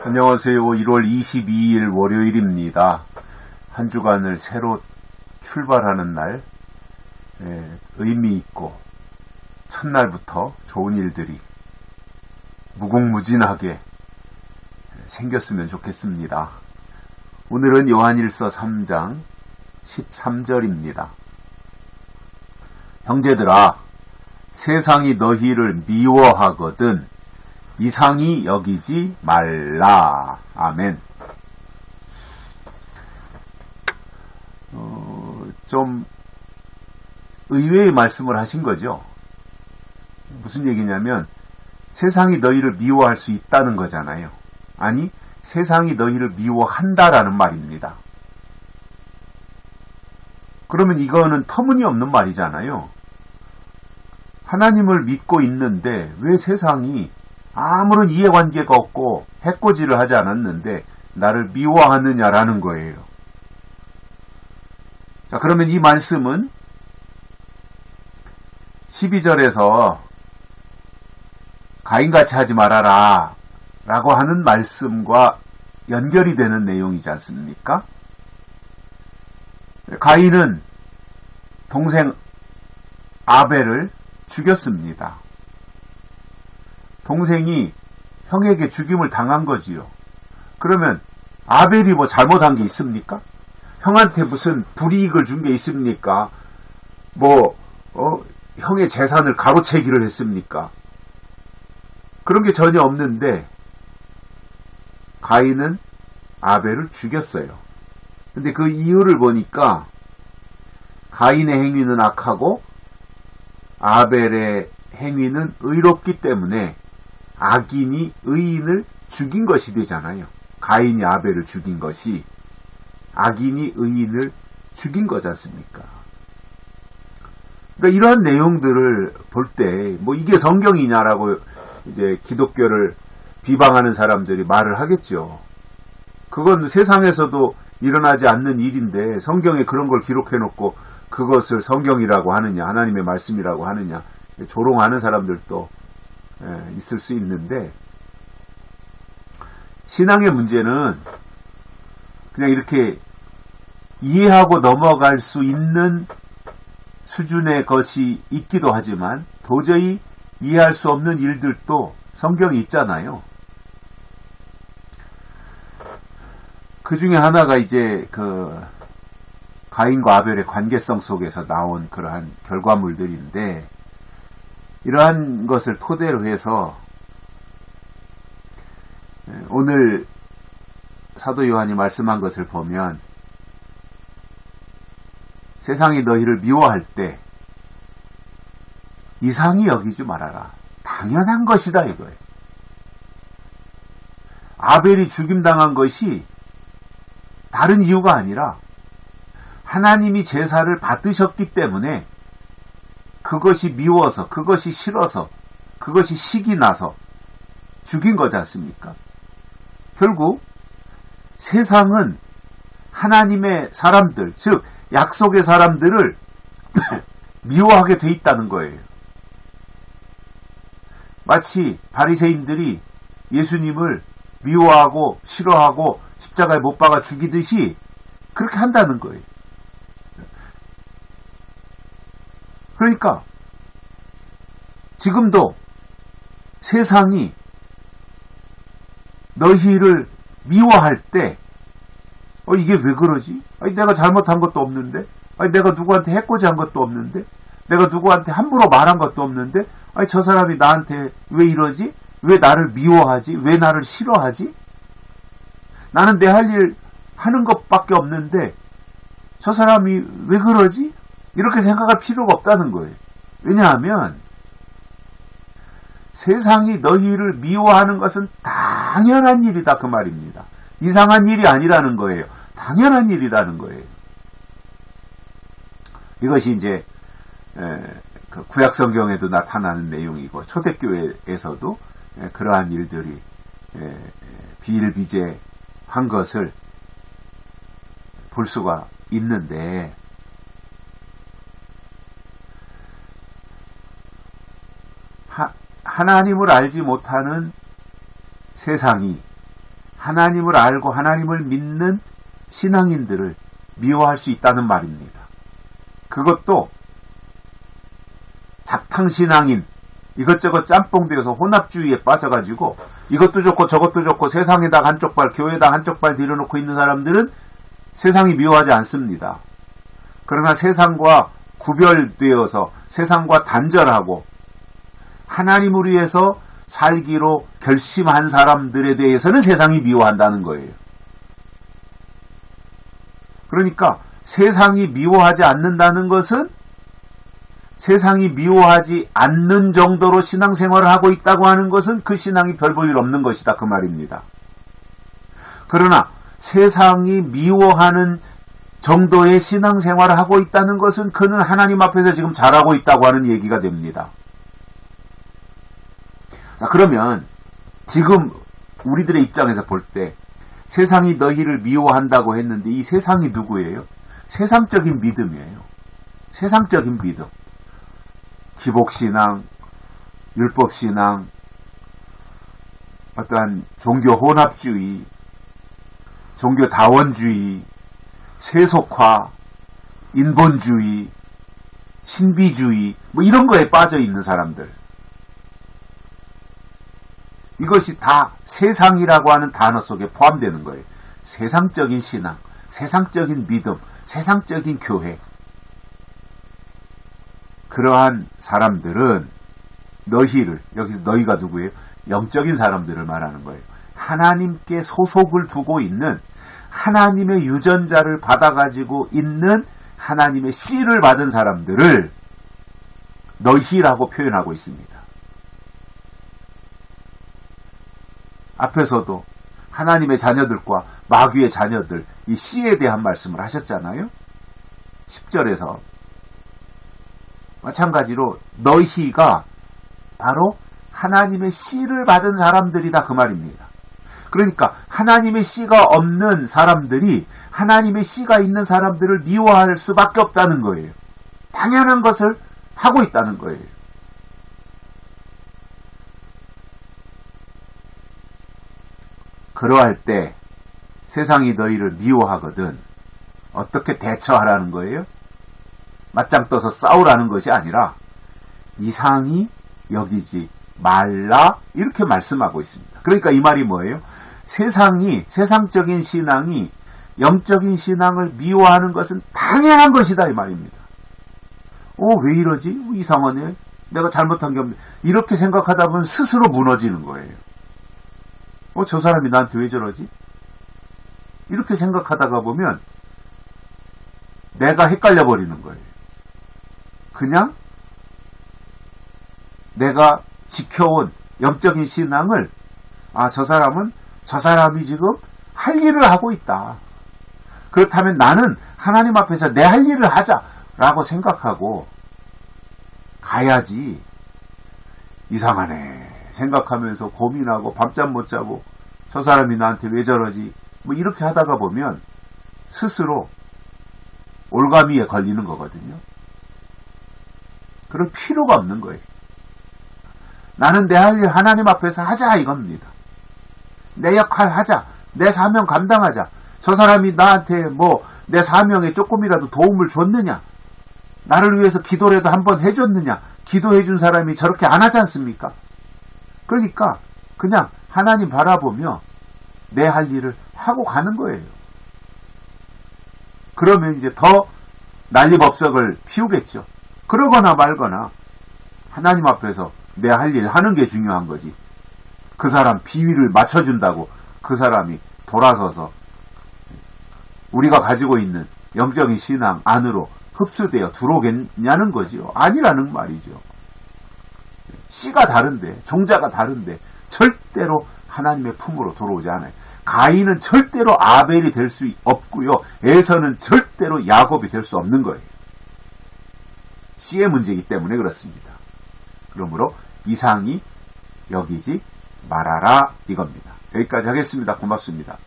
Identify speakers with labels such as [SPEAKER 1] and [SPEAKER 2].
[SPEAKER 1] 안녕하세요. 1월 22일 월요일입니다. 한 주간을 새로 출발하는 날, 의미 있고 첫날부터 좋은 일들이 무궁무진하게 생겼으면 좋겠습니다. 오늘은 요한일서 3장 13절입니다. 형제들아, 세상이 너희를 미워하거든 이상히 여기지 말라. 아멘. 좀 의외의 말씀을 하신 거죠. 무슨 얘기냐면 세상이 너희를 미워할 수 있다는 거잖아요. 아니, 세상이 너희를 미워한다라는 말입니다. 그러면 이거는 터무니없는 말이잖아요. 하나님을 믿고 있는데 왜 세상이 아무런 이해관계가 없고 해코지를 하지 않았는데 나를 미워하느냐라는 거예요. 자, 그러면 이 말씀은 12절에서 가인같이 하지 말아라 라고 하는 말씀과 연결이 되는 내용이지 않습니까? 가인은 동생 아벨을 죽였습니다. 동생이 형에게 죽임을 당한 거지요. 그러면 아벨이 뭐 잘못한 게 있습니까? 형한테 무슨 불이익을 준 게 있습니까? 형의 재산을 가로채기를 했습니까? 그런 게 전혀 없는데 가인은 아벨을 죽였어요. 근데 그 이유를 보니까 가인의 행위는 악하고 아벨의 행위는 의롭기 때문에 악인이 의인을 죽인 것이 되잖아요. 가인이 아벨을 죽인 것이 악인이 의인을 죽인 거지 않습니까? 그러니까 이러한 내용들을 볼 때 이게 성경이냐라고 이제 기독교를 비방하는 사람들이 말을 하겠죠. 그건 세상에서도 일어나지 않는 일인데 성경에 그런 걸 기록해놓고 그것을 성경이라고 하느냐, 하나님의 말씀이라고 하느냐 조롱하는 사람들도 있을 수 있는데, 신앙의 문제는 그냥 이렇게 이해하고 넘어갈 수 있는 수준의 것이 있기도 하지만 도저히 이해할 수 없는 일들도 성경에 있잖아요. 그 중에 하나가 이제 가인과 아벨의 관계성 속에서 나온 그러한 결과물들인데, 이러한 것을 토대로 해서 오늘 사도 요한이 말씀한 것을 보면 세상이 너희를 미워할 때 이상히 여기지 말아라. 당연한 것이다 이거예요. 아벨이 죽임당한 것이 다른 이유가 아니라 하나님이 제사를 받으셨기 때문에 그것이 미워서, 그것이 싫어서, 그것이 식이 나서 죽인 거지 않습니까? 결국 세상은 하나님의 사람들, 즉 약속의 사람들을 미워하게 돼 있다는 거예요. 마치 바리새인들이 예수님을 미워하고 싫어하고 십자가에 못 박아 죽이듯이 그렇게 한다는 거예요. 그러니까 지금도 세상이 너희를 미워할 때 이게 왜 그러지? 내가 잘못한 것도 없는데, 내가 누구한테 해코지한 것도 없는데, 내가 누구한테 함부로 말한 것도 없는데, 저 사람이 나한테 왜 이러지? 왜 나를 미워하지? 왜 나를 싫어하지? 나는 내 할 일 하는 것밖에 없는데 저 사람이 왜 그러지? 이렇게 생각할 필요가 없다는 거예요. 왜냐하면 세상이 너희를 미워하는 것은 당연한 일이다 그 말입니다. 이상한 일이 아니라는 거예요. 당연한 일이라는 거예요. 이것이 이제 구약 성경에도 나타나는 내용이고 초대교회에서도 그러한 일들이 비일비재한 것을 볼 수가 있는데, 하나님을 알지 못하는 세상이 하나님을 알고 하나님을 믿는 신앙인들을 미워할 수 있다는 말입니다. 그것도 잡탕신앙인, 이것저것 짬뽕 되어서 혼합주의에 빠져가지고 이것도 좋고 저것도 좋고 세상에다 한쪽 발, 교회에다 한쪽 발 들여놓고 있는 사람들은 세상이 미워하지 않습니다. 그러나 세상과 구별되어서 세상과 단절하고 하나님을 위해서 살기로 결심한 사람들에 대해서는 세상이 미워한다는 거예요. 그러니까 세상이 미워하지 않는다는 것은 세상이 미워하지 않는 정도로 신앙생활을 하고 있다고 하는 것은 그 신앙이 별 볼 일 없는 것이다, 그 말입니다. 그러나 세상이 미워하는 정도의 신앙생활을 하고 있다는 것은 그는 하나님 앞에서 지금 잘하고 있다고 하는 얘기가 됩니다. 자, 그러면 지금 우리들의 입장에서 볼 때 세상이 너희를 미워한다고 했는데 이 세상이 누구예요? 세상적인 믿음이에요. 세상적인 믿음. 기복신앙, 율법신앙, 어떠한 종교 혼합주의, 종교 다원주의, 세속화, 인본주의, 신비주의, 뭐 이런 거에 빠져 있는 사람들. 이것이 다 세상이라고 하는 단어 속에 포함되는 거예요. 세상적인 신앙, 세상적인 믿음, 세상적인 교회. 그러한 사람들은 너희를, 여기서 너희가 누구예요? 영적인 사람들을 말하는 거예요. 하나님께 소속을 두고 있는, 하나님의 유전자를 받아가지고 있는 하나님의 씨를 받은 사람들을 너희라고 표현하고 있습니다. 앞에서도 하나님의 자녀들과 마귀의 자녀들, 이 씨에 대한 말씀을 하셨잖아요. 10절에서 마찬가지로 너희가 바로 하나님의 씨를 받은 사람들이다, 그 말입니다. 그러니까 하나님의 씨가 없는 사람들이 하나님의 씨가 있는 사람들을 미워할 수밖에 없다는 거예요. 당연한 것을 하고 있다는 거예요. 그러할 때 세상이 너희를 미워하거든 어떻게 대처하라는 거예요? 맞짱 떠서 싸우라는 것이 아니라 이상히 여기지 말라, 이렇게 말씀하고 있습니다. 그러니까 이 말이 뭐예요? 세상적인 신앙이 영적인 신앙을 미워하는 것은 당연한 것이다, 이 말입니다. 왜 이러지? 이상하네. 내가 잘못한 게 없네. 이렇게 생각하다 보면 스스로 무너지는 거예요. 저 사람이 나한테 왜 저러지? 이렇게 생각하다가 보면 내가 헷갈려 버리는 거예요. 그냥 내가 지켜온 영적인 신앙을 저 사람이 지금 할 일을 하고 있다. 그렇다면 나는 하나님 앞에서 내 할 일을 하자라고 생각하고 가야지. 이상하네 생각하면서 고민하고 밤잠 못 자고 저 사람이 나한테 왜 저러지? 뭐 이렇게 하다가 보면 스스로 올가미에 걸리는 거거든요. 그럴 필요가 없는 거예요. 나는 내 할 일 하나님 앞에서 하자, 이겁니다. 내 역할 하자. 내 사명 감당하자. 저 사람이 나한테 내 사명에 조금이라도 도움을 줬느냐? 나를 위해서 기도라도 한번 해줬느냐? 기도해준 사람이 저렇게 안 하지 않습니까? 그러니까 그냥 하나님 바라보며 내 할 일을 하고 가는 거예요. 그러면 이제 더 난리법석을 피우겠죠. 그러거나 말거나 하나님 앞에서 내 할 일 하는 게 중요한 거지. 그 사람 비위를 맞춰준다고 그 사람이 돌아서서 우리가 가지고 있는 영적인 신앙 안으로 흡수되어 들어오겠냐는 거지요. 아니라는 말이죠. 씨가 다른데, 종자가 다른데 절대로 하나님의 품으로 들어오지 않아요. 가인은 절대로 아벨이 될 수 없고요. 에서는 절대로 야곱이 될 수 없는 거예요. 씨의 문제이기 때문에 그렇습니다. 그러므로 이상히 여기지 말아라, 이겁니다. 여기까지 하겠습니다. 고맙습니다.